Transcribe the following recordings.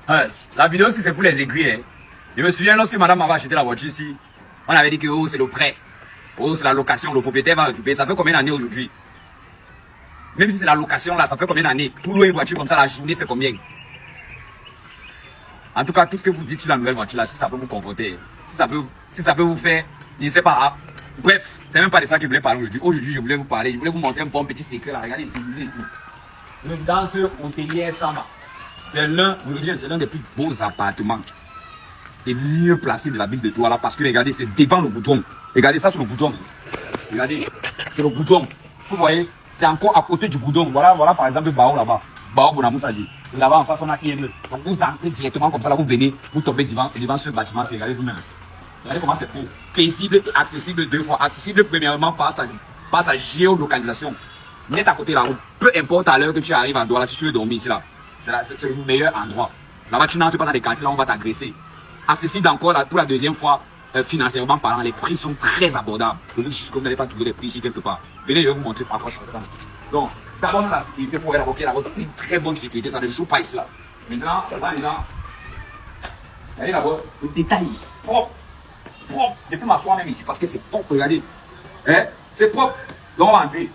La vidéo, si c'est pour les aigris, hein. Je me souviens lorsque madame m'avait acheté la voiture ici, on avait dit que oh, c'est le prêt. Oh, c'est la location, le propriétaire va récupérer. Ça fait combien d'années aujourd'hui? Même si c'est la location là, ça fait combien d'années? Pour louer une voiture comme ça, la journée, c'est combien? En tout cas, tout ce que vous dites sur la nouvelle voiture là, si ça peut vous conforter, si ça peut vous faire, je ne sais pas. Ah, bref, c'est même pas de ça que je voulais parler aujourd'hui. Aujourd'hui, je voulais vous parler, je voulais vous montrer un bon petit secret là. Regardez ici, ici. Le danseur hôtelier Samba. C'est l'un des plus beaux appartements et mieux placés de la ville de Douala parce que regardez, c'est devant le bouton. Regardez ça sur le bouton. Regardez, c'est le bouton. Vous voyez, c'est encore à côté du bouton. Voilà par exemple Bao là-bas. Bao Bonamoussa dit. Là-bas en face, on a IME. Donc vous entrez directement comme ça, là vous venez, vous tombez devant ce bâtiment, regardez vous-même. Regardez comment c'est beau. Paisible et accessible deux fois. Accessible premièrement par sa géolocalisation. Net à côté là, peu importe à l'heure que tu arrives à Douala, si tu veux dormir ici là, c'est le meilleur endroit. Là-bas, tu n'entres pas dans des quartiers là, on va t'agresser. Accessible encore là, pour la deuxième fois, financièrement parlant, les prix sont très abordables. Comme vous n'allez pas trouver des prix ici quelque part. Venez, je vais vous montrer par rapport à ça. Donc, d'abord la sécurité pour évoquer une très bonne sécurité, ça ne joue pas ici là. Maintenant, regardez d'abord le détail propre. Je peux m'asseoir même ici parce que c'est propre, regardez. Hein? C'est propre. Donc on va entrer.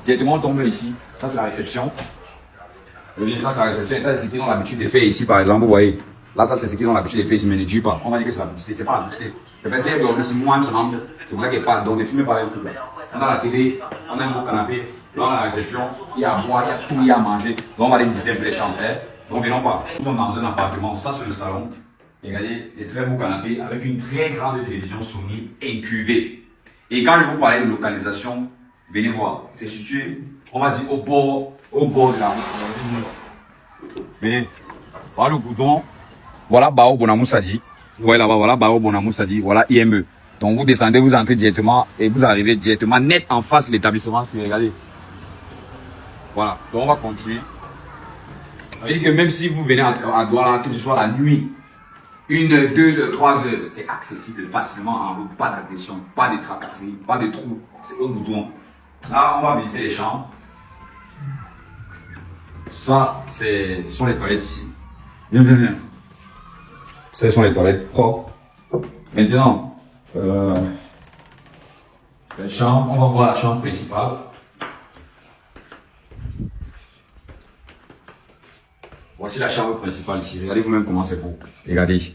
Directement on tombe ici. Ça c'est la réception. Ça c'est la réception. Ça c'est ce qu'ils ont l'habitude de faire ici par exemple, vous voyez. Là ça c'est ce qu'ils ont l'habitude de faire ici, mais ne dis pas. On va dire que c'est la publicité, c'est pas la publicité. Je vais essayer de dormir, c'est moi c'est pour ça qu'il parle. Donc ne filmez pas un truc là. On a la télé, on a un beau canapé, là on a la réception, il y a à boire, il y a tout, il y a à manger. Donc on va aller visiter un peu les chambres. Donc venons pas. Nous sommes dans un appartement, ça c'est le salon. Regardez, des très beaux canapés avec une très grande télévision Sony incuvée. Et quand je vous parlais de localisation, venez voir, c'est situé, on va dire au bord de la route. Venez, voilà le bouton, voilà Bao Bonamoussa dit. Vous voyez là-bas, voilà Bao Bonamoussa dit, voilà IME. Donc vous descendez, vous entrez directement et vous arrivez directement net en face de l'établissement. Regardez. Voilà, donc on va continuer. Vous voyez que même si vous venez à Douala, que ce soit la nuit, 1 heure, 2 heures, 3 heures, c'est accessible facilement en route, pas d'agression, pas de tracasserie, pas de trous, c'est au bouton. Là, on va visiter les chambres. Ça, ce sont les toilettes ici. Viens. Ce sont les toilettes propres. Maintenant, les chambres, on va voir la chambre principale. Voici la chambre principale ici. Regardez vous-même comment c'est beau. Regardez.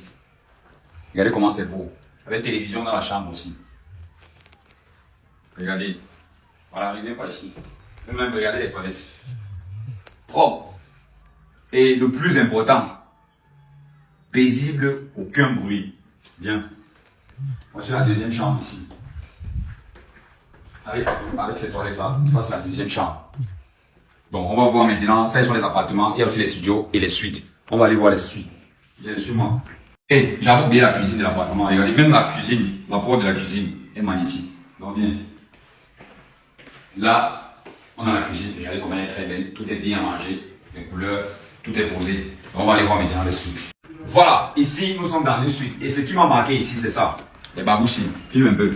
Regardez comment c'est beau. Avec télévision dans la chambre aussi. Regardez. Voilà, arrivez par ici. Vous-même regardez les toilettes. Propre. Et le plus important, paisible, aucun bruit. Bien. Voici la deuxième chambre ici. Avec ces toilettes-là. Ça, c'est la deuxième chambre. Donc, on va voir maintenant, ça, sont les appartements, il y a aussi les studios et les suites. On va aller voir les suites. Viens, suis-moi. Et j'avais oublié la cuisine de l'appartement. Regardez, même la cuisine, la porte de la cuisine est magnifique. Donc, viens. Là, on a la cuisine. Regardez comment elle est très belle. Tout est bien rangé. Les couleurs, tout est posé. Donc, on va aller voir maintenant les suites. Voilà, ici, nous sommes dans une suite. Et ce qui m'a marqué ici, c'est ça. Les babouchines. Filme un peu.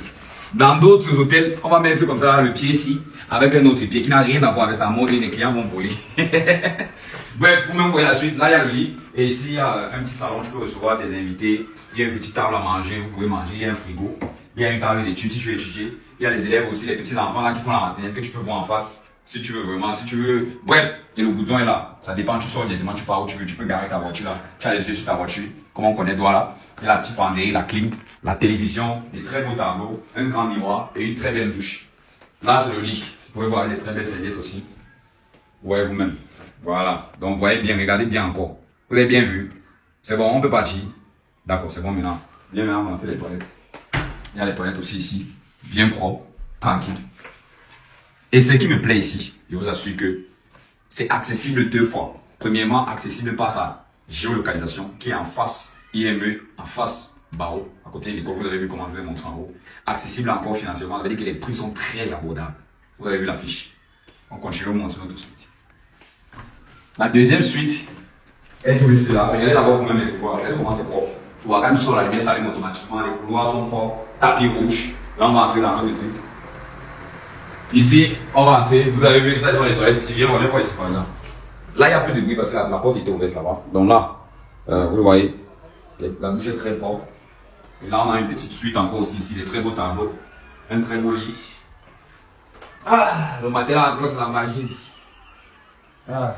Dans d'autres hôtels, on va mettre comme ça le pied ici, avec un autre pied qui n'a rien à voir avec sa mode et les clients vont voler. Bref, vous-même voyez la suite, là il y a le lit, et ici il y a un petit salon, je peux recevoir des invités, il y a une petite table à manger, vous pouvez manger, il y a un frigo, il y a une table d'études si tu veux étudier, il y a les élèves aussi, les petits enfants là qui font la maternelle que tu peux voir en face, si tu veux vraiment, si tu veux, bref, et le bouton est là, ça dépend, tu sors directement, tu pars où tu veux, tu peux garer ta voiture là, tu as les yeux sur ta voiture, comme on connaît Douala, il y a la petite penderie, la clim, la télévision, des très beaux tableaux, un grand miroir et une très belle douche. Là, c'est le lit. Vous pouvez voir des très belles serviettes aussi. Vous voyez vous-même. Voilà. Donc, vous voyez bien, regardez bien encore. Vous avez bien vu. C'est bon, on peut partir. D'accord, c'est bon maintenant. Viens maintenant monter les toilettes. Il y a les toilettes aussi ici. Bien propre, tranquille. Et ce qui me plaît ici, je vous assure que c'est accessible deux fois. Premièrement, accessible par sa géolocalisation qui est en face IME, en face Bao, à côté de l'école, vous avez vu comment je vous ai montré en haut. Accessible encore financièrement, ça veut dire que les prix sont très abordables. Vous avez vu l'affiche. On continue à vous montrer tout de suite. La deuxième suite est tout juste là. Regardez d'abord vous-même les couloirs. Regardez comment c'est propre. Tu vois, quand tu sors la lumière, ça allume automatiquement. Les couloirs sont propres. Tapis rouge. Là, on va entrer dans notre truc. Ici, on va entrer. Vous avez vu, ça, ce sont les toilettes. Ici, viens, on va voir ici par exemple. Là, il y a plus de bruit parce que la porte était ouverte là-bas. Donc là, vous le voyez, la douche est très propre. Et là, on a une petite suite encore aussi ici, des très beaux tableaux. Un très beau lit. Ah, le matin là, encore, c'est la magie. Ah.